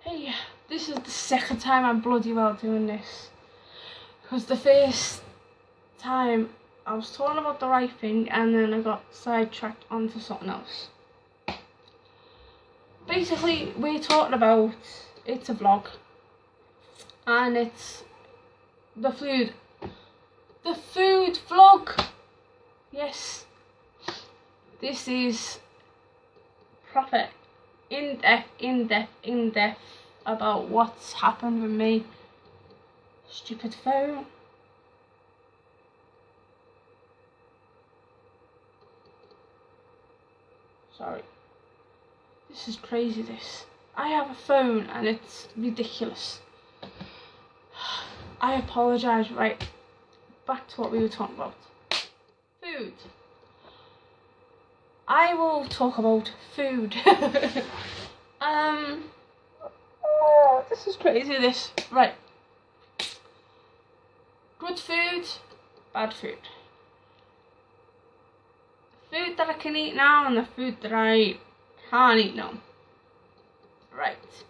Hey, this is the second time I'm bloody well doing this. Because the first time I was talking about the right thing and then I got sidetracked onto something else. Basically, we're talking about, it's a vlog. And it's the food vlog. Yes. This is proper in-depth about what's happened with me. Stupid phone. Sorry. This is crazy, this. I have a phone and it's ridiculous. I apologise. Right, back to what we were talking about. Food. I will talk about food. This is crazy, this. Right. Good food, bad food. The food that I can eat now and the food that I can't eat now. Right.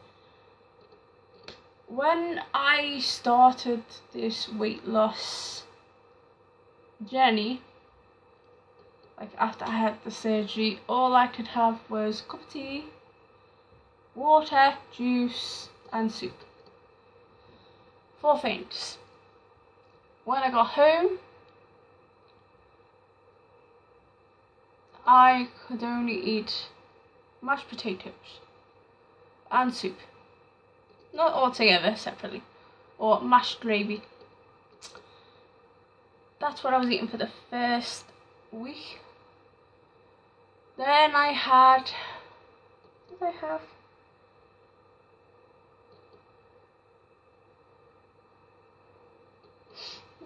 When I started this weight loss journey, like after I had the surgery, all I could have was a cup of tea, water, juice and soup. 4 things. When I got home, I could only eat mashed potatoes and soup. Not all together, separately. Or mashed gravy. That's what I was eating for the first week. Then I had... What did I have?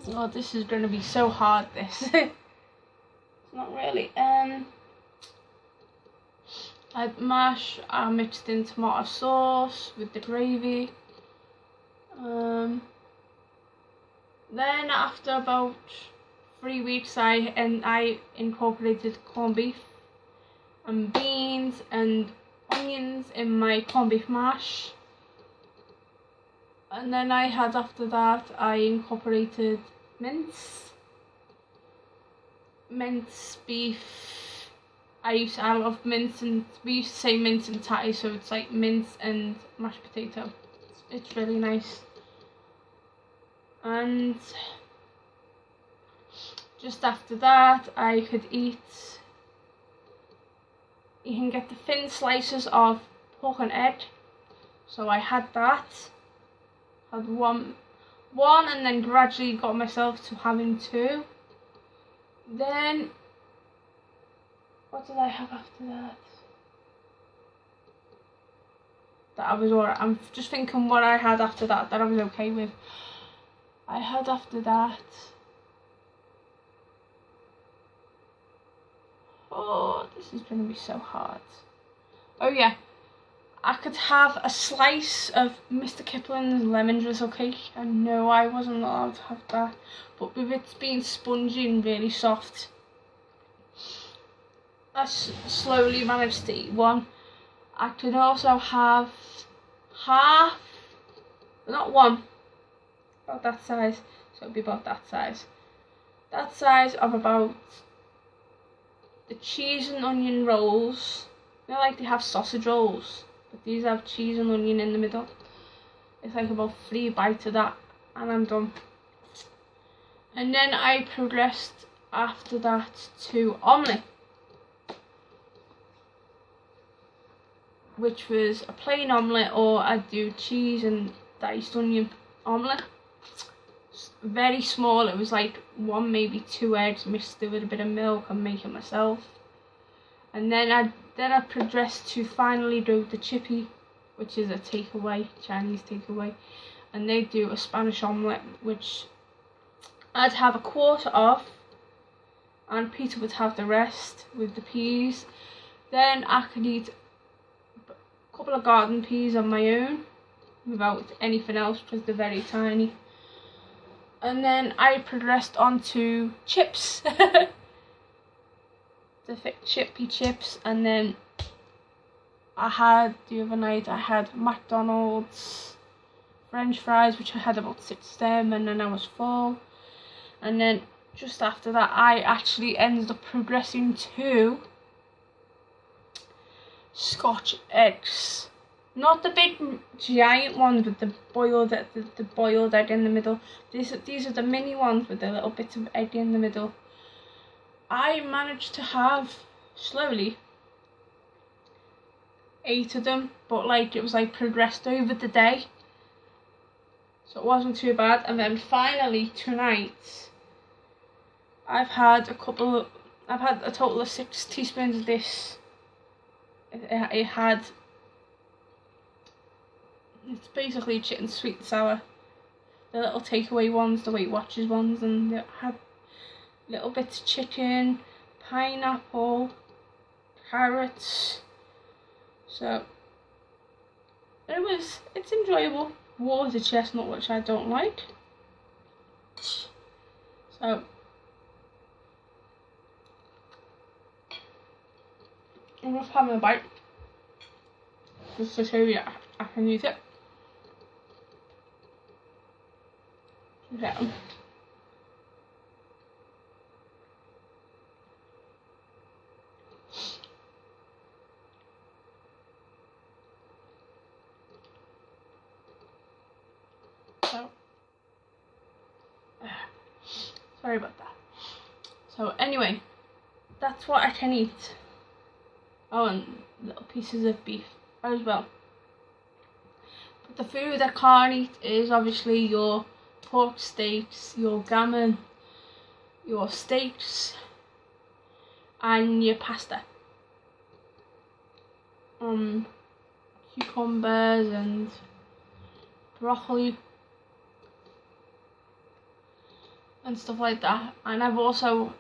Oh, this is going to be so hard, this. It's not really. I had mash, I mixed in tomato sauce with the gravy. Then after about 3 weeks I incorporated corned beef and beans and onions in my corned beef mash. And then I had, after that, I incorporated mince beef. I love mince, and we used to say mince and tatty, so it's like mince and mashed potato. It's really nice. And just after that, I could eat. You can get the thin slices of pork and egg. So I had that. Had one and then gradually got myself to having 2. Then what did I have after that? That I was alright. I'm just thinking what I had after that I was okay with. I had after that. Oh, this is gonna be so hard. Oh yeah. I could have a slice of Mr. Kipling's lemon drizzle cake. I know I wasn't allowed to have that, but with it being spongy and really soft, I slowly managed to eat one. I could also have half, not one, about that size, so it'd be about that size. That size of about the cheese and onion rolls. You know, like they have sausage rolls, but these have cheese and onion in the middle. It's like about 3 bites of that and I'm done. And then I progressed after that to omelette, which was a plain omelette, or I'd do cheese and diced onion omelette. Very small, it was like 1, maybe 2 eggs mixed with a bit of milk and make it myself. And then I progressed to finally do the chippy, which is a takeaway, Chinese takeaway. And they do a Spanish omelette, which I'd have a quarter of, and Peter would have the rest with the peas. Then I could eat a couple of garden peas on my own, without anything else, because they're very tiny. And then I progressed on to chips. The thick chippy chips, and then I had the other night, I had McDonald's French fries, which I had about 6 of them, and then I was full. And then just after that, I actually ended up progressing to Scotch eggs. Not the big giant ones with the boiled egg in the middle. These are the mini ones with the little bits of egg in the middle. I managed to have slowly 8 of them, but like it was like progressed over the day, so it wasn't too bad. And then finally tonight, I've had a total of 6 teaspoons of this. It's basically chicken sweet and sour, the little takeaway ones, the Weight Watchers ones, and it had little bits of chicken, pineapple, carrots. So it's enjoyable. Water chestnut, which I don't like. So I'm just having a bite just to show you I can use it. Yeah. So, sorry about that. So anyway, that's what I can eat. Oh, and little pieces of beef as well. But the food I can't eat is obviously your pork steaks, your gammon, your steaks, and your pasta. Cucumbers and broccoli and stuff like that. And I've also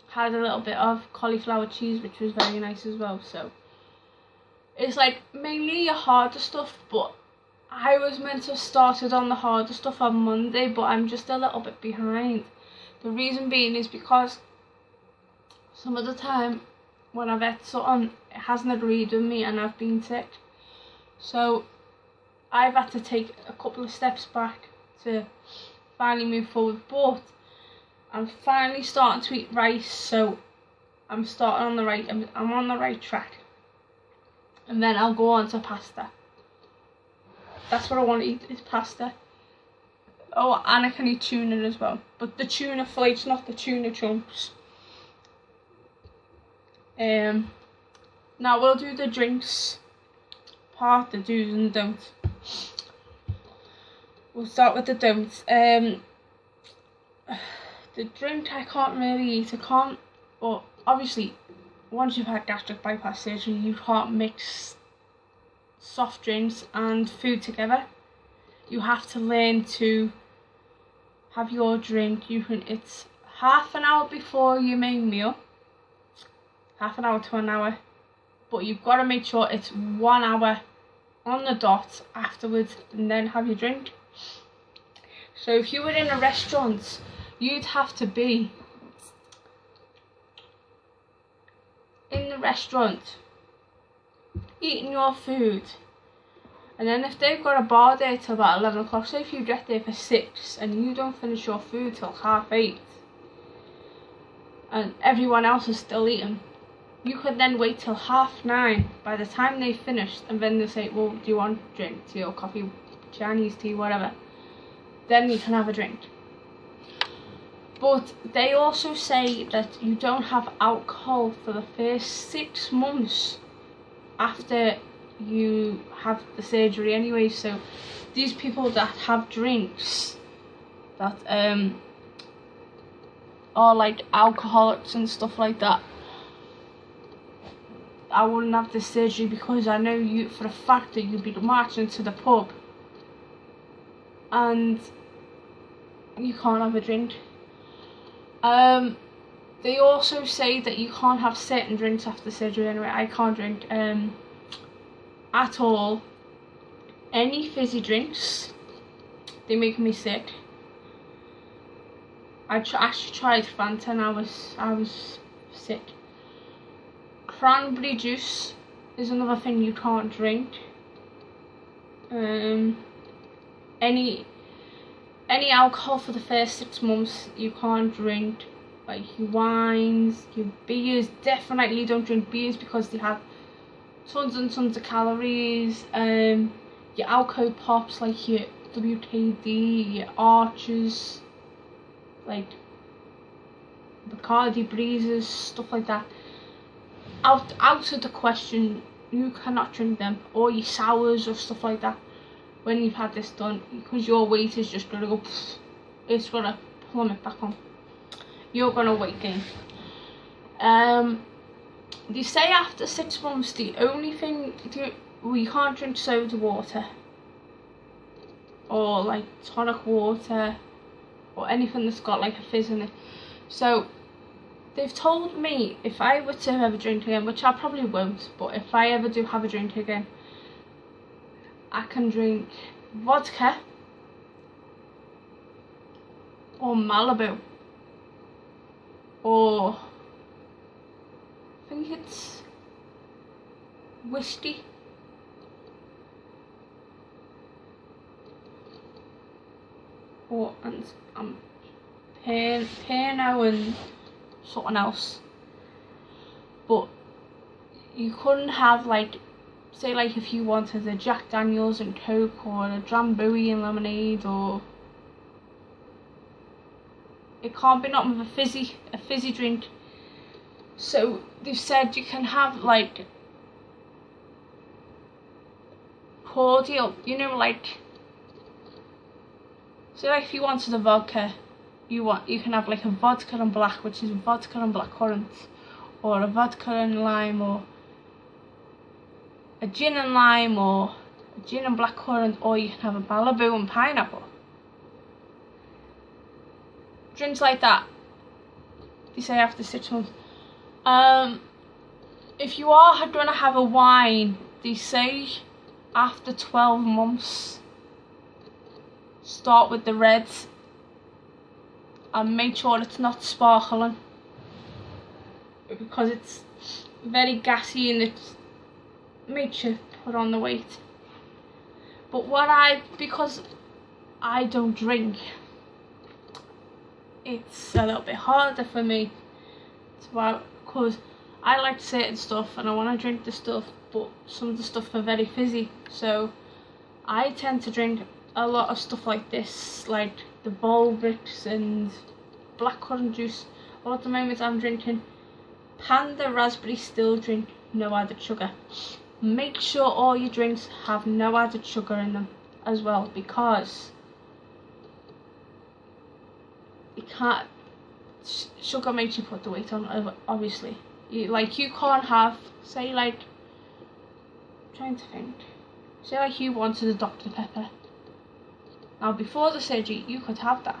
had a little bit of cauliflower cheese, which was very nice as well. So it's like mainly your harder stuff, but I was meant to have started on the harder stuff on Monday, but I'm just a little bit behind. The reason being is because some of the time when I've ate something, it hasn't agreed with me and I've been sick. So I've had to take a couple of steps back to finally move forward, but I'm finally starting to eat rice, so I'm on the right track. And then I'll go on to pasta. That's what I want to eat, is pasta. Oh, and I can eat tuna as well, but the tuna flakes, not the tuna chunks. Now we'll do the drinks part, the do's and don'ts. We'll start with the don'ts. The drink I can't really eat. But obviously, once you've had gastric bypass surgery, you can't mix soft drinks and food together. You have to learn to have your drink. It's half an hour before your main meal, half an hour to an hour, but you've got to make sure it's 1 hour on the dot afterwards, and then have your drink. So if you were in a restaurant, you'd have to be in the restaurant eating your food, and then if they've got a bar there till about 11 o'clock, so if you get there for 6 and you don't finish your food till 8:30 and everyone else is still eating, you could then wait till 9:30 by the time they finished, and then they say, well, do you want drink, tea or coffee, Chinese tea, whatever, then you can have a drink. But they also say that you don't have alcohol for the first 6 months after you have the surgery anyway. So these people that have drinks that are like alcoholics and stuff like that, I wouldn't have the surgery, because I know you for a fact that you'd be marching to the pub and you can't have a drink. They also say that you can't have certain drinks after surgery anyway. I can't drink at all any fizzy drinks. They make me sick. I actually tried Fanta and I was sick. Cranberry juice is another thing you can't drink. Any alcohol for the first 6 months you can't drink. Like your wines, your beers, definitely don't drink beers because they have tons and tons of calories. Your alcohol pops like your WKD, your Archers, like Bacardi Breezes, stuff like that. Out of the question. You cannot drink them, or your sours or stuff like that when you've had this done, because your weight is just gonna go, it's gonna plummet back on. You're gonna weight gain. They say after 6 months the only thing you can't drink soda water or like tonic water or anything that's got like a fizz in it. So they've told me if I were to ever drink again, which I probably won't, but if I ever do have a drink again, I can drink vodka or Malibu or I think it's whiskey. Or and Pernod and something else. But you couldn't have like, say like if you wanted a Jack Daniels and Coke or a Drambuie and lemonade, or it can't be nothing with a fizzy drink. So they've said you can have like cordial, you know, like so like if you wanted a vodka, you can have like a vodka and black, which is vodka and blackcurrant, or a vodka and lime, or a gin and lime, or a gin and blackcurrant, or you can have a Malibu and pineapple. Drinks like that, they say after 6 months. If you are going to have a wine, they say after 12 months, start with the reds and make sure it's not sparkling, because it's very gassy and it makes you put on the weight. But because I don't drink, it's a little bit harder for me because I like certain stuff and I want to drink the stuff, but some of the stuff are very fizzy, so I tend to drink a lot of stuff like this, like the Volvics and blackcurrant juice. Well, at the moment I'm drinking Panda Raspberry Still Drink, no added sugar. Make sure all your drinks have no added sugar in them as well, because you can't, sugar makes you put the weight on, obviously. You can't have, say like, I'm trying to think, say like you wanted a Dr. Pepper. Now before the surgery you could have that.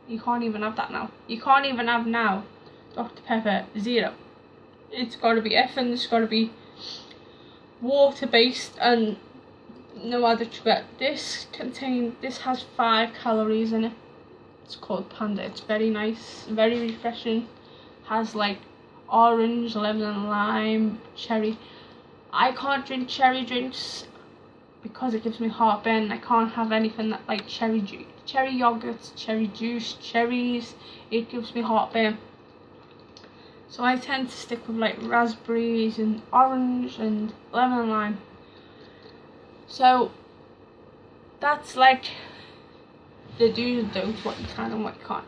You can't even have that now. You can't even have now Dr. Pepper Zero. It's got to be effing, it's got to be water based and no added sugar. This has 5 calories in it. It's called Panda. It's very nice, very refreshing. Has like orange, lemon and lime, cherry. I can't drink cherry drinks because it gives me heartburn. I can't have anything that like cherry yogurt, cherry juice, cherries. It gives me heartburn. So I tend to stick with like raspberries and orange and lemon and lime. So that's like the do's and don'ts, what you can and what you can't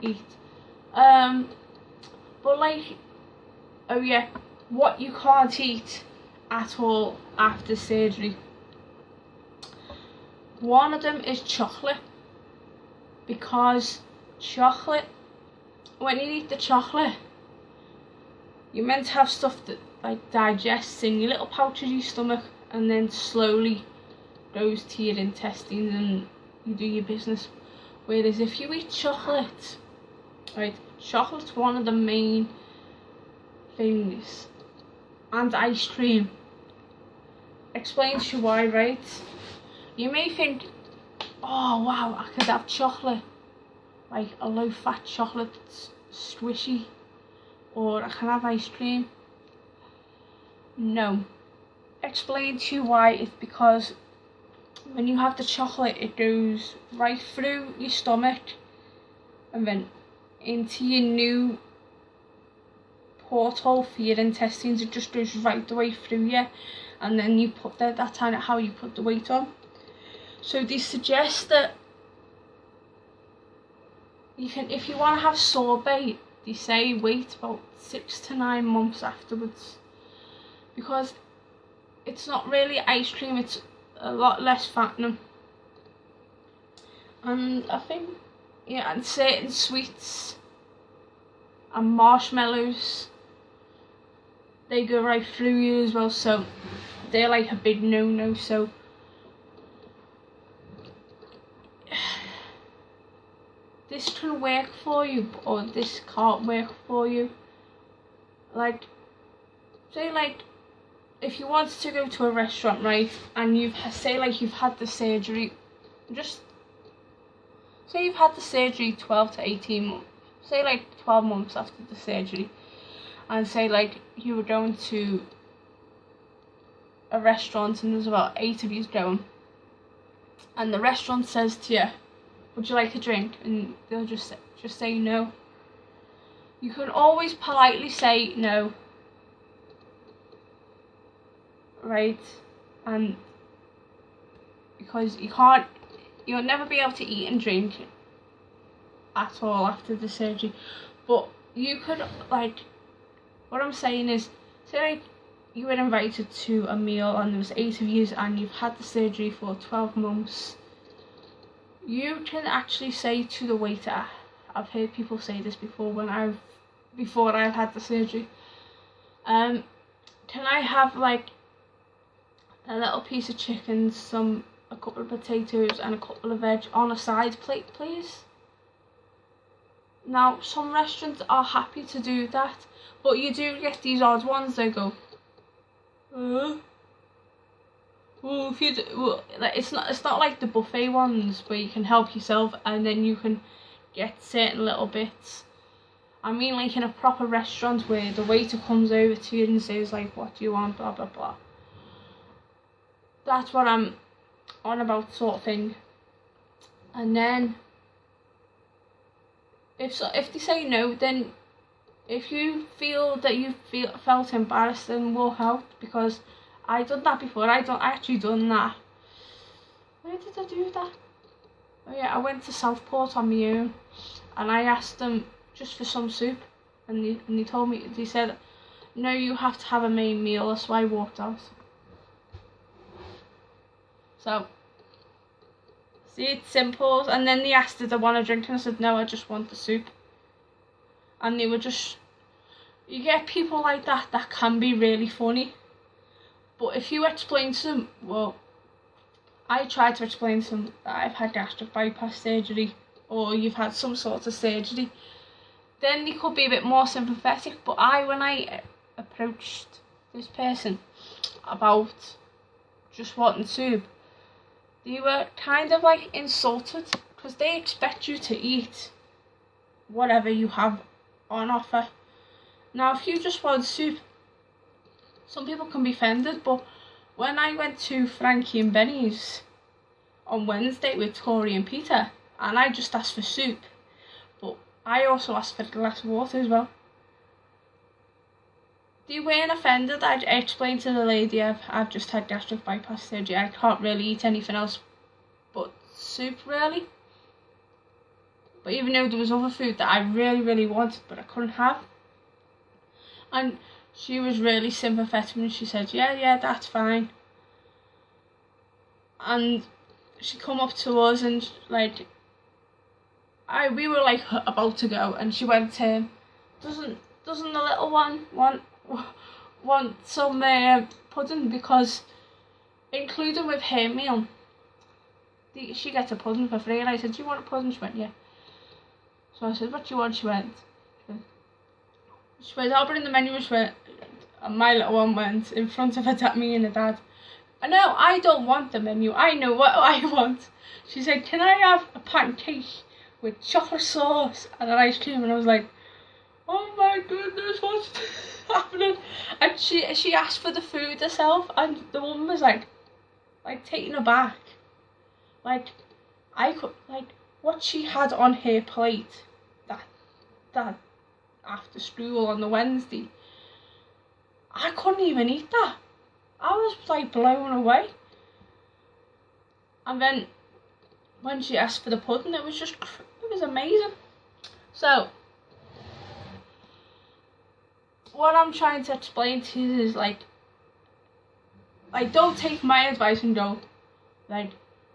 eat. But like, oh yeah, what you can't eat at all after surgery. One of them is chocolate, because chocolate, when you eat the chocolate, you're meant to have stuff that like digests in your little pouch of your stomach and then slowly goes to your intestines and you do your business. Whereas if you eat chocolate, right, chocolate's one of the main things, and ice cream. Explains to you why, right? You may think, oh wow, I could have chocolate, like a low fat chocolate that's squishy, or I can have ice cream. No, explain to you why. It's because when you have the chocolate, it goes right through your stomach and then into your new porthole for your intestines. It just goes right the way through you, and then you put that's how you put the weight on. So they suggest that you can, if you want to have sorbet, they say wait about 6 to 9 months afterwards, because it's not really ice cream, it's a lot less fattening. And I think, yeah, and certain sweets and marshmallows, they go right through you as well, so they're like a big no-no. So this can work for you, or this can't work for you. Like, say like, if you wanted to go to a restaurant, right, and you've had the surgery, just say you've had the surgery 12 to 18 months, say like 12 months after the surgery, and say like you were going to a restaurant and there's about 8 of you going, and the restaurant says to you, would you like a drink? And they'll just say no. You can always politely say no, right? And because you'll never be able to eat and drink at all after the surgery. But you could, like, what I'm saying is, say like you were invited to a meal and there was 8 of you and you've had the surgery for 12 months. You can actually say to the waiter, I've heard people say this before before I've had the surgery, can I have like a little piece of chicken, a couple of potatoes and a couple of veg on a side plate, please? Now, some restaurants are happy to do that, but you do get these odd ones that go, well, if you do, well, it's not like the buffet ones where you can help yourself and then you can get certain little bits. I mean, like in a proper restaurant where the waiter comes over to you and says like, what do you want, blah blah blah. That's what I'm on about, sort of thing. And then if they say no, then if you feel that you felt embarrassed, then walk out, because I done that before. I actually done that. Where did I do that? Oh yeah, I went to Southport on my own, and I asked them just for some soup, and they told me, they said, no, you have to have a main meal. That's why I walked out. So, see, it's simple. And then they asked, did I want a drink? And I said, no, I just want the soup. And they were just, you get people like that can be really funny. But if you explain to them, well, I tried to explain to them that I've had gastric bypass surgery, or you've had some sort of surgery, then they could be a bit more sympathetic. But when I approached this person about just wanting soup, they were kind of like insulted, because they expect you to eat whatever you have on offer. Now, if you just want soup, some people can be offended, but when I went to Frankie and Benny's on Wednesday with Tori and Peter, and I just asked for soup, but I also asked for a glass of water as well, they weren't offended. I explained to the lady, I've just had gastric bypass surgery, I can't really eat anything else but soup, really. But even though there was other food that I really, really wanted, but I couldn't have. And she was really sympathetic and she said, yeah, that's fine. And she come up to us and like, we were like about to go, and she went, doesn't the little one want some pudding, because including with her meal, she gets a pudding for free. And I said, do you want a pudding? She went, yeah. So I said, what do you want? She went, I'll bring the menu. She went, and my little one went in front of her me and her dad, no, I don't want the menu, I know what I want. She said, can I have a pancake with chocolate sauce and an ice cream? And I was like, oh my goodness, what's happening? And she asked for the food herself, and the woman was like taken aback. Like, I could, like, what she had on her plate that after school on the Wednesday, I couldn't even eat that. I was like blown away. And then when she asked for the pudding, it was amazing. So what I'm trying to explain to you is like don't take my advice and go like,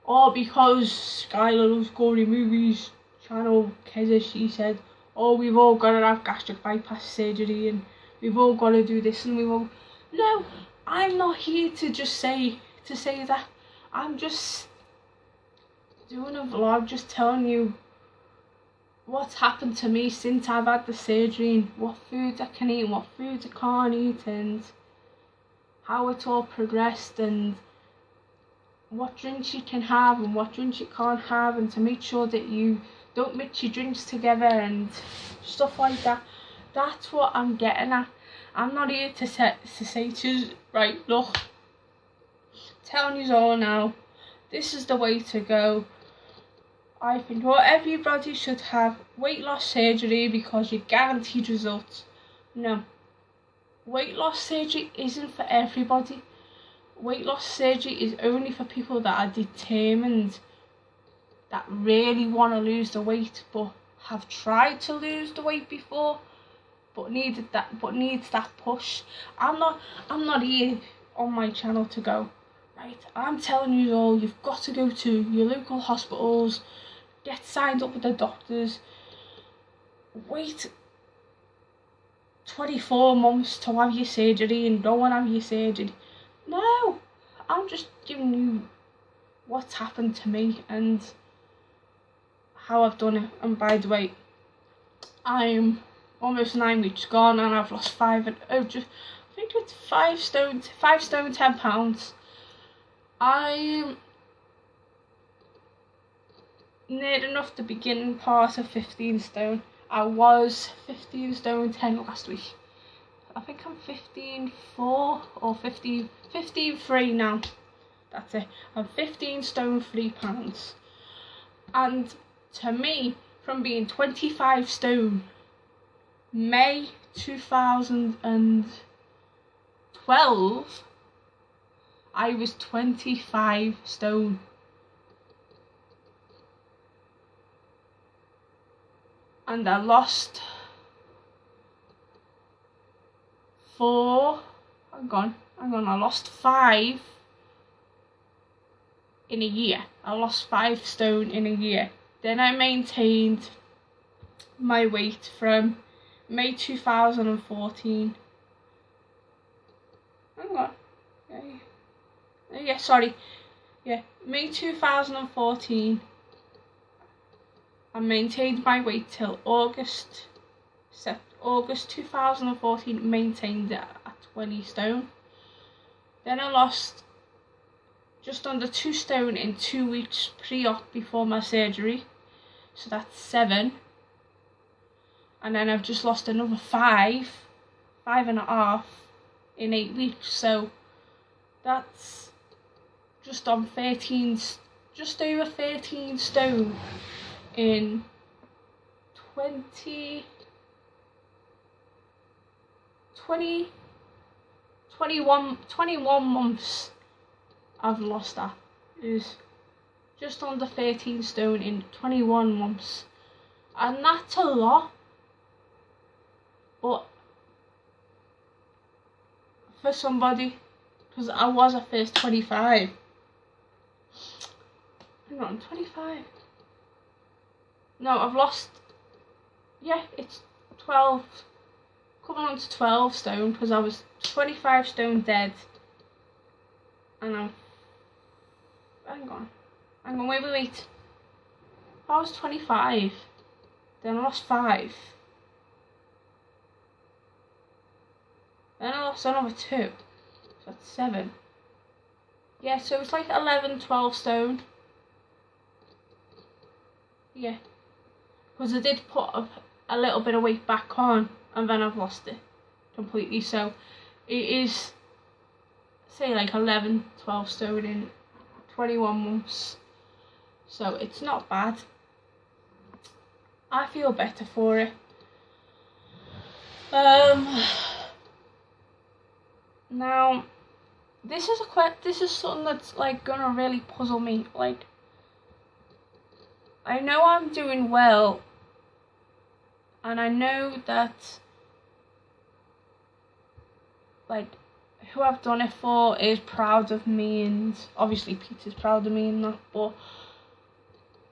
oh, because Skylar loves gory movies, Channel Keza, she said, oh, we've all got to have gastric bypass surgery and we've all got to do this and we've all... No, I'm not here to just say that. I'm just doing a vlog, just telling you what's happened to me since I've had the surgery and what foods I can eat and what foods I can't eat and how it's all progressed and what drinks you can have and what drinks you can't have, and to make sure that you don't mix your drinks together and stuff like that. That's what I'm getting at. I'm not here to say to you, right, look, telling you all now, this is the way to go. I think everybody should have weight loss surgery because you're guaranteed results. No, weight loss surgery isn't for everybody. Weight loss surgery is only for people that are determined, that really want to lose the weight but have tried to lose the weight before but needs that push. I'm not here on my channel to go, right, I'm telling you all, you've got to go to your local hospitals, get signed up with the doctors, wait 24 months to have your surgery and go and have your surgery. No, I'm just giving you what's happened to me and how I've done it. And by the way, I'm almost 9 weeks gone and I've lost I think it's 5 stone 10 pounds. I'm near enough the beginning part of 15 stone. I was 15 stone 10 last week. I think I'm 15.4 or 15.3 now. That's it. I'm 15 stone 3 pounds. And to me, from being 25 stone May 2012, I was 25 stone. And I lost I lost 5 in a year. I lost 5 stone in a year. Then I maintained my weight from May 2014. May 2014. I maintained my weight till August 2014, maintained it at 20 stone. Then I lost just under 2 stone in 2 weeks pre-op before my surgery, so that's 7. And then I've just lost another 5.5 in 8 weeks, so that's just over 13 stone in 21 months. I've lost that. It was just under 13 stone in 21 months, and that's a lot. But for somebody, because I was at first 25. Hang on, 25. No, I've lost. Yeah, it's 12. Coming on to 12 stone, because I was 25 stone dead, and I'm. Hang on, wait. If I was 25, then I lost 5. Then I lost another 2, so that's 7. Yeah, so it's like 11, 12 stone. Yeah, because I did put a little bit of weight back on and then I've lost it completely. So it is, say, like 11, 12 stone in 21 months. So it's not bad. I feel better for it. Now, this is something that's like gonna really puzzle me. Like, I know I'm doing well, and I know that, like, who I've done it for is proud of me, and obviously Peter's proud of me and that, but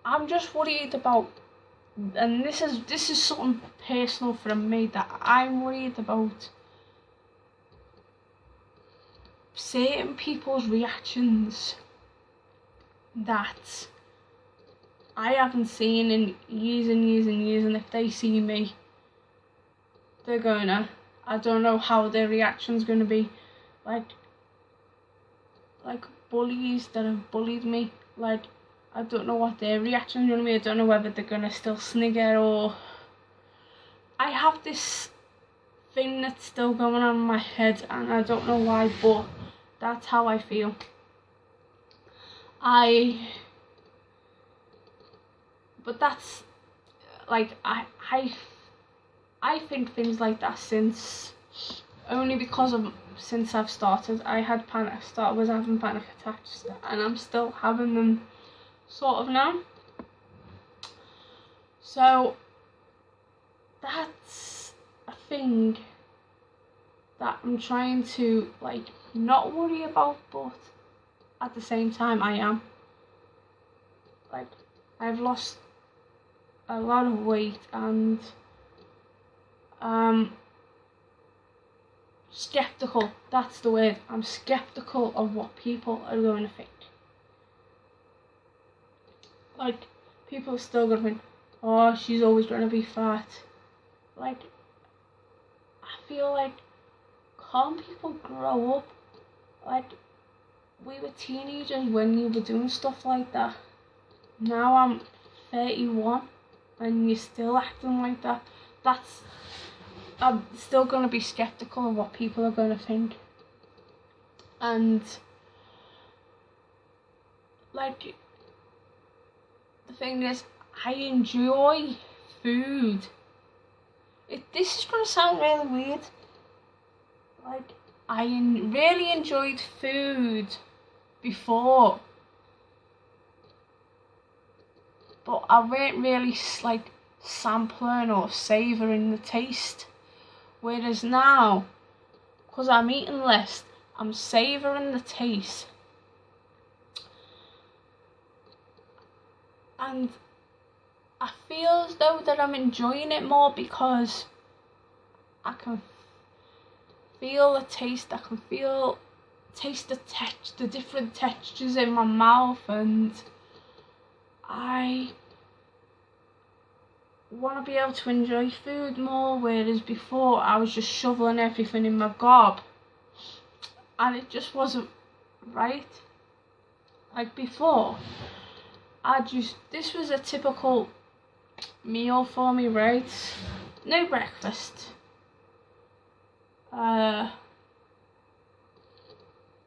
I'm just worried about, and this is something personal from me, that I'm worried about certain people's reactions that I haven't seen in years and years and years, and if they see me, they're gonna, I don't know how their reaction's gonna be. Like bullies that have bullied me, like, I don't know what their reaction's gonna be. I don't know whether they're gonna still snigger, or I have this thing that's still going on in my head, and I don't know why, but that's how I feel. But that's, like, I think things like that since I've started. I was having panic attacks, and I'm still having them sort of now. So that's a thing that I'm trying to, like, not worry about, but at the same time I am. Like, I've lost a lot of weight, and skeptical, that's the word. I'm skeptical of what people are going to think. Like, people are still going to think, oh, she's always going to be fat. Like, I feel like, can't people grow up? Like, we were teenagers when you were doing stuff like that. Now I'm 31 and you're still acting like that. I'm still going to be skeptical of what people are going to think. And, like, the thing is, I enjoy food. This is going to sound really weird. Like, I really enjoyed food before, but I weren't really, like, sampling or savouring the taste. Whereas now, because I'm eating less, I'm savouring the taste. And I feel as though that I'm enjoying it more, because I can feel the taste, I can taste the different textures in my mouth, and I want to be able to enjoy food more, whereas before I was just shoveling everything in my gob, and it just wasn't right. Like, before, this was a typical meal for me, right? No breakfast.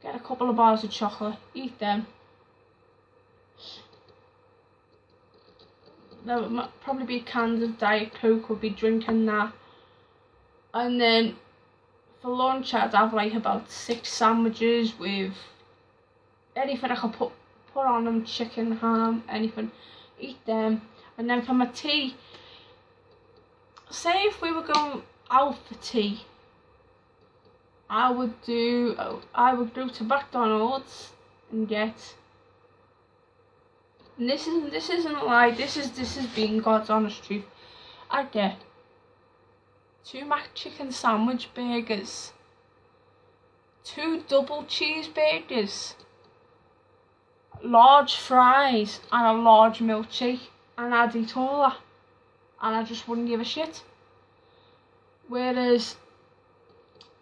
Get a couple of bars of chocolate, eat them. There would probably be cans of Diet Coke, would be drinking that. And then for lunch I'd have like about 6 sandwiches with anything I could put on them, chicken, ham, anything, eat them. And then for my tea, say if we were going out for tea, I would go to McDonald's and get, and this isn't a lie, this is being God's honest truth, I'd get 2 McChicken sandwich burgers, 2 double cheeseburgers, large fries, and a large milkshake, and I'd eat all that, and I just wouldn't give a shit. Whereas,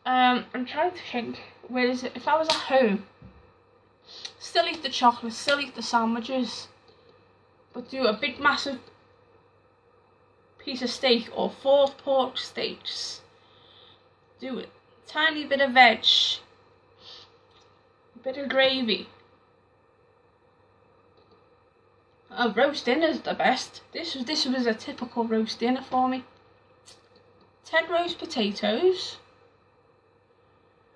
I'm trying to think, whereas if I was at home, still eat the chocolate, still eat the sandwiches, but do a big massive piece of steak or 4 pork steaks. Do it. Tiny bit of veg, a bit of gravy. A roast dinner's the best. This was a typical roast dinner for me. 10 roast potatoes,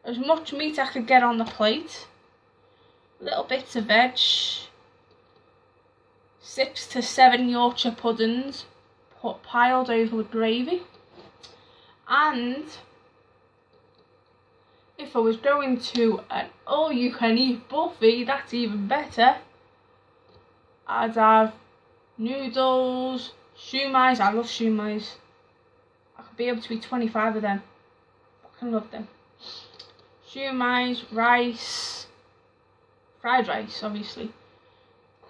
as much meat I could get on the plate, little bits of veg, 6 to 7 Yorkshire puddings piled over with gravy, and if I was going to an all-you-can-eat buffet, that's even better. I'd have noodles, shumais. I love shumais. I could be able to eat 25 of them. Fucking love them. Shumais, rice, fried rice, obviously.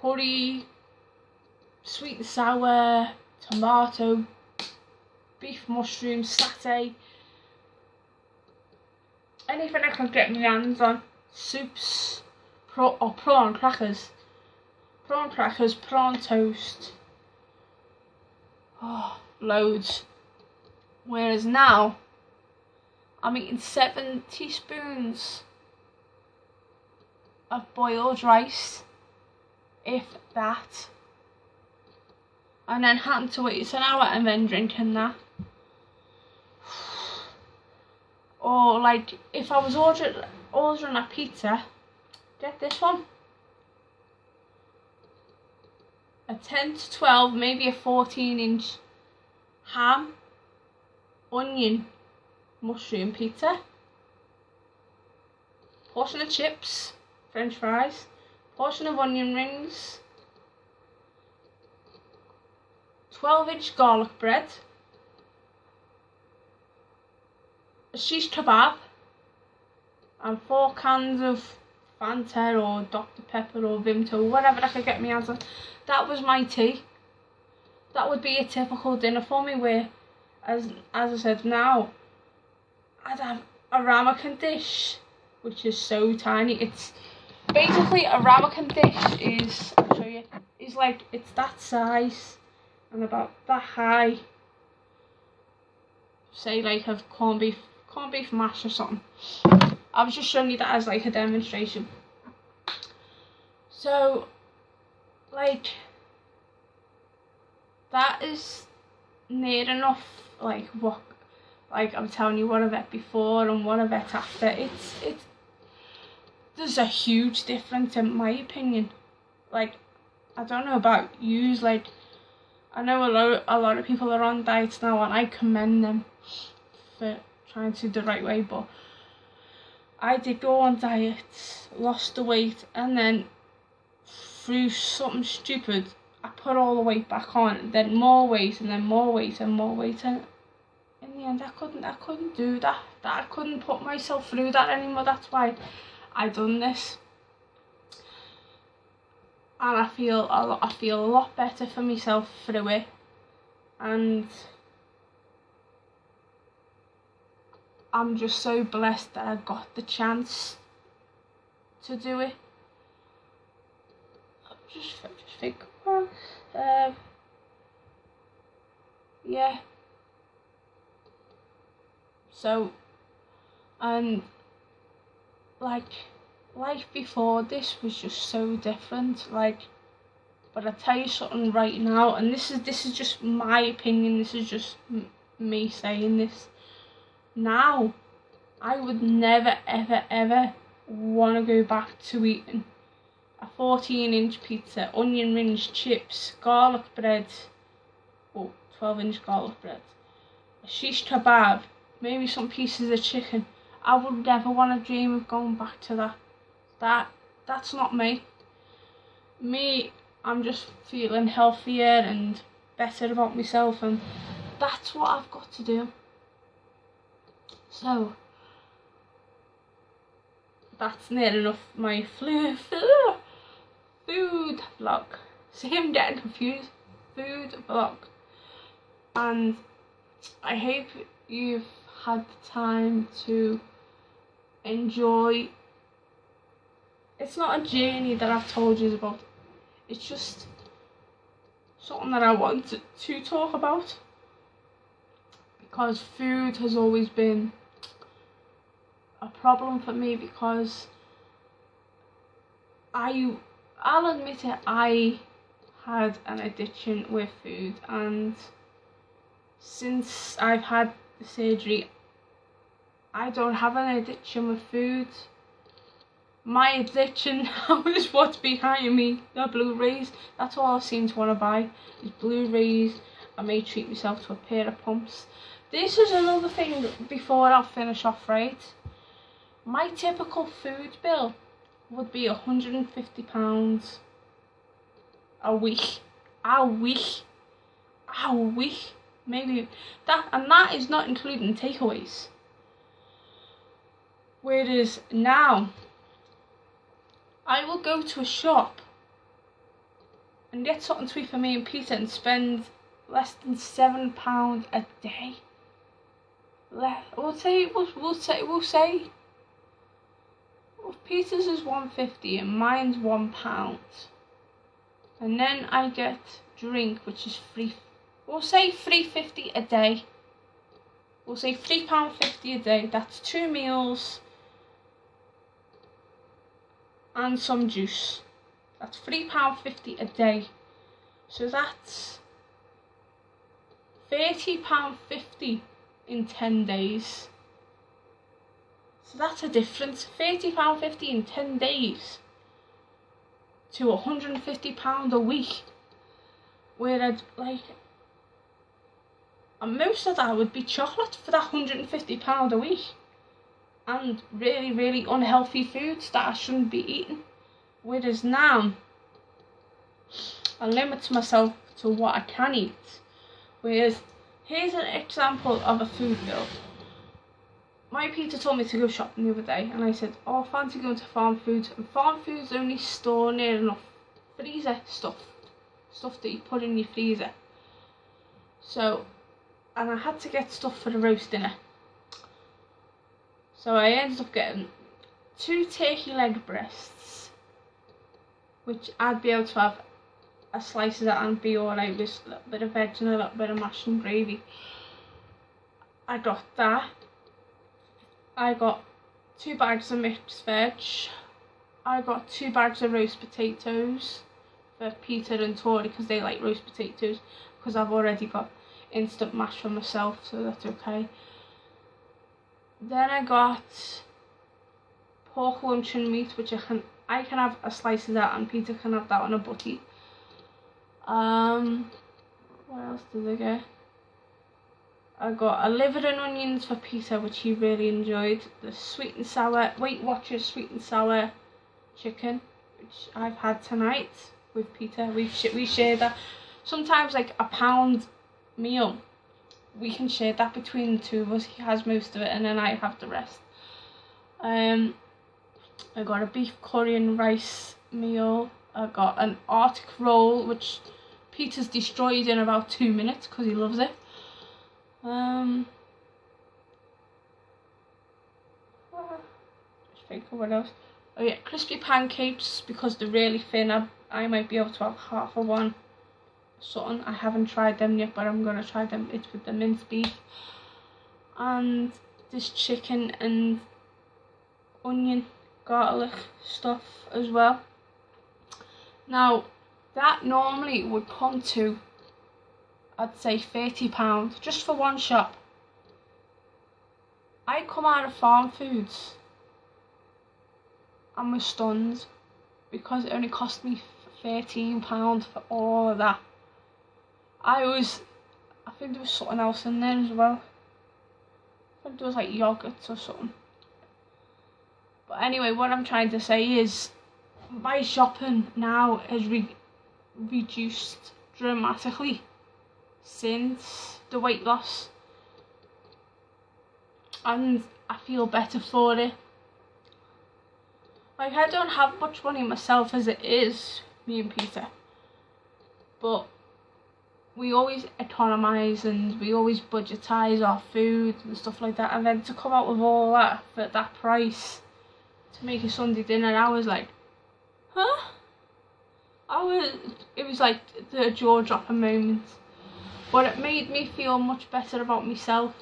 Curry, sweet and sour, tomato, beef mushroom, satay. Anything I can get my hands on. Soups, or prawn crackers. Prawn crackers, prawn toast. Oh, loads. Whereas now, I'm eating 7 teaspoons of boiled rice, if that. And then having to wait an hour and then drinking that. Or like, if I was ordering a pizza, get this one. A 10 to 12, maybe a 14-inch ham, onion, mushroom pizza, portion of chips, french fries, portion of onion rings, 12-inch garlic bread, a shish kebab, and 4 cans of Fanta or Dr Pepper or Vimto, whatever I could get my hands on. That was my tea. That would be a typical dinner for me, where, as I said, now I'd have a ramekin dish, which is so tiny. It's basically a ramekin dish is, I'll show you, is like, it's that size and about that high. Say like of corned beef mash or something. I was just showing you that as like a demonstration. So, like, that is near enough like what, like I'm telling you, what I've ate before and what I've ate after. It's there's a huge difference in my opinion. Like, I don't know about yous, like I know a lot of people are on diets now, and I commend them for trying to do the right way, but I did go on diets, lost the weight, and then through something stupid I put all the weight back on, then more weight, and then more weight and more weight, and in the end I couldn't do that. I couldn't put myself through that anymore. That's why I done this, and I feel a lot better for myself through it, and I'm just so blessed that I got the chance to do it. Just think, well, yeah. So, and like, life before this was just so different. Like, but I tell you something right now, and this is just my opinion. This is just me saying this. Now, I would never ever ever want to go back to eating a 14-inch pizza, onion rings, chips, garlic bread, 12-inch garlic bread, a shish kebab, maybe some pieces of chicken. I would never want to dream of going back to that. That's not me. I'm just feeling healthier and better about myself, and that's what I've got to do. So, that's near enough my food vlog. See, I'm getting confused. Food vlog. And I hope you've had the time to enjoy. It's not a journey that I've told you about. It's just something that I wanted to talk about. because food has always been a problem for me, because I'll admit it, I had an addiction with food, and since I've had the surgery I don't have an addiction with food. My addiction now is what's behind me, the Blu-rays. That's all I seem to want to buy, is Blu-rays. I may treat myself to a pair of pumps. This is another thing before I'll finish off, right? My typical food bill would be £150 a week. A week. Maybe that, and that is not including takeaways. Whereas now, I will go to a shop and get something sweet for me and Peter and spend less than £7 a day. We'll say well, Peter's is £1.50 and mine's £1, and then I get drink, which is free. We'll say £3.50 a day. We'll say £3.50 a day. That's 2 meals and some juice. That's £3.50 a day. So that's £30.50 in 10 days. So that's a difference. £30.50 in 10 days to £150 a week. Whereas, like, and most of that would be chocolate for that £150 a week. And really, really unhealthy foods that I shouldn't be eating. Whereas now, I limit myself to what I can eat. Whereas, here's an example of a food bill. My Peter told me to go shopping the other day, and I said, oh, I fancy going to Farm Foods. And Farm Foods only store near enough freezer stuff that you put in your freezer. So, and I had to get stuff for the roast dinner. So I ended up getting 2 turkey leg breasts, which I'd be able to have a slice of that and be alright with a little bit of veg and a little bit of mash and gravy. I got that. I got 2 bags of mixed veg. I got 2 bags of roast potatoes for Peter and Tori, because they like roast potatoes, because I've already got instant mash for myself, so that's okay. Then I got pork luncheon meat, which I can have a slice of that and Peter can have that on a butty. What else did I get? I got a liver and onions for Peter, which he really enjoyed. The sweet and sour, Weight Watchers sweet and sour chicken, which I've had tonight with Peter. We share that. Sometimes like a £1 meal, we can share that between the two of us. He has most of it and then I have the rest. I got a beef curry and rice meal. I got an Arctic roll, which Peter's destroyed in about 2 minutes because he loves it. Just think of what else. Oh yeah, crispy pancakes, because they're really thin. I might be able to have half of one. Something, I haven't tried them yet, but I'm gonna try them. It's with the minced beef and this chicken and onion garlic stuff as well. Now that normally would come to, I'd say £30 just for one shop. I come out of Farm Foods and was stunned because it only cost me £13 for all of that. I think there was something else in there as well. I think there was like yogurts or something. But anyway, what I'm trying to say is my shopping now has reduced dramatically since the weight loss, and I feel better for it. Like, I don't have much money myself as it is, me and Peter, but we always economise and we always budgetise our food and stuff like that, and then to come out with all that for that price to make a Sunday dinner, I was like, huh? It was like the jaw-dropping moment. But it made me feel much better about myself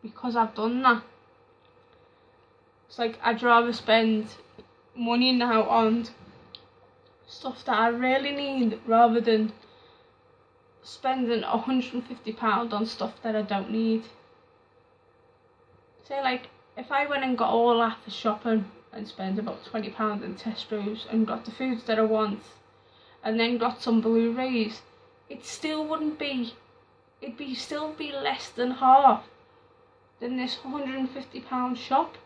because I've done that. It's like I'd rather spend money now on stuff that I really need rather than spending £150 on stuff that I don't need. Say like if I went and got all that for shopping and spent about £20 in Tesco's and got the foods that I want and then got some Blu-rays, it still wouldn't be, still be less than half than this £150 shop.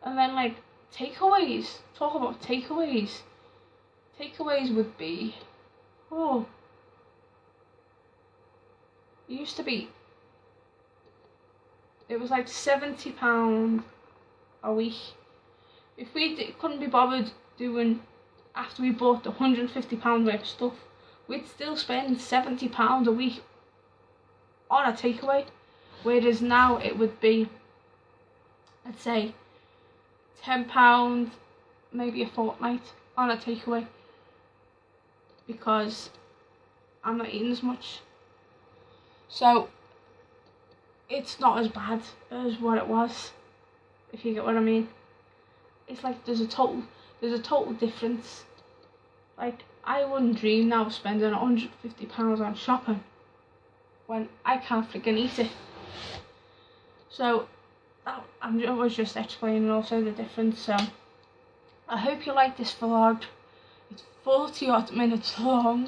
And then like takeaways, talk about takeaways. Takeaways would be, it used to be, it was like £70 a week. If we couldn't be bothered doing, after we bought the £150 worth of stuff, we'd still spend £70 a week on a takeaway. Whereas now it would be, I'd say, £10 maybe a fortnight on a takeaway, because I'm not eating as much. So it's not as bad as what it was, if you get what I mean. It's like there's a total difference. Like I wouldn't dream now of spending £150 on shopping when I can't freaking eat it. So I was just explaining also the difference. So I hope you like this vlog. It's 40 odd minutes long.